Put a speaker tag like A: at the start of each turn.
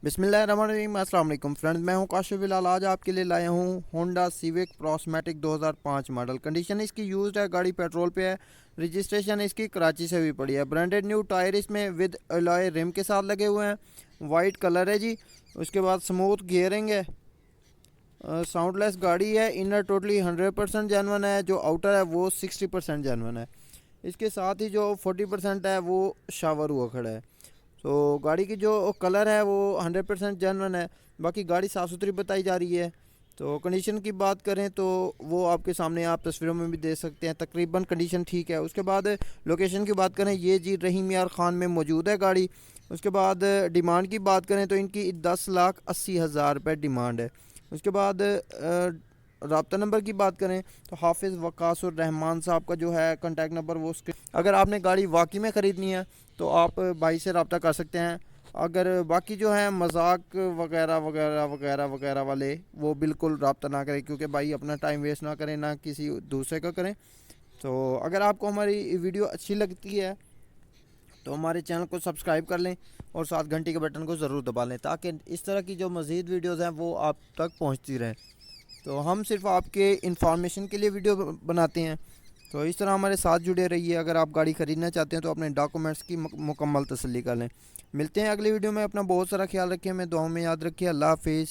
A: बिस्मिल्लाहिर्रहमानिर्रहीम। अस्सलाम वालेकुम फ्रेंड्स, मैं हूं काशिफ बिलाल। आज आपके लिए लाया हूं होंडा सिविक प्रोस्मैटिक 2005 मॉडल। कंडीशन इसकी यूज्ड है, गाड़ी पेट्रोल पे है। रजिस्ट्रेशन इसकी कराची से भी पड़ी है। ब्रांडेड न्यू टायर इसमें विद अलॉय रिम के साथ लगे हुए हैं। वाइट कलर है जी। उसके बाद स्मूथ गियरिंग है। साउंडलेस गाड़ी है। इनर टोटली 100% जेनवन है। जो आउटर है वो 60% जेनवन है। इसके साथ ही जो 40% है वो शावर हुआ खड़ा है। तो गाड़ी की जो कलर है वो 100% जेन्युइन है। बाकी गाड़ी साफ़ सुथरी बताई जा रही है। तो कंडीशन की बात करें तो वो आपके सामने आप तस्वीरों में भी देख सकते हैं, तकरीबन कंडीशन ठीक है। उसके बाद लोकेशन की बात करें, ये जी रहीम यार ख़ान में मौजूद है गाड़ी। उसके बाद डिमांड की बात करें तो इनकी 10,80,000 रुपये डिमांड है। उसके बाद रब्ता नंबर की बात करें तो हाफिज़ वकास और रहमान साहब का जो है कॉन्टैक्ट नंबर वो उसके, अगर आपने गाड़ी वाकई में ख़रीदनी है तो आप भाई से रब्ता कर सकते हैं। अगर बाकी जो है मजाक वगैरह वगैरह वगैरह वगैरह वाले, वो बिल्कुल रब्ता ना करें, क्योंकि भाई अपना टाइम वेस्ट ना करें, ना किसी दूसरे का करें। तो अगर आपको हमारी वीडियो अच्छी लगती है तो हमारे चैनल को सब्सक्राइब कर लें और साथ घंटी के बटन को ज़रूर दबा लें, ताकि इस तरह की जो मज़ीद वीडियोज़ हैं वो आप तक पहुँचती रहें। तो हम सिर्फ आपके इंफॉर्मेशन के लिए वीडियो बनाते हैं। तो इस तरह हमारे साथ जुड़े रहिए। अगर आप गाड़ी ख़रीदना चाहते हैं तो अपने डॉक्यूमेंट्स की मुकम्मल तसल्ली कर लें। मिलते हैं अगली वीडियो में। अपना बहुत सारा ख्याल रखिए, हमें दुआओं में याद रखिए। अल्लाह हाफिज़।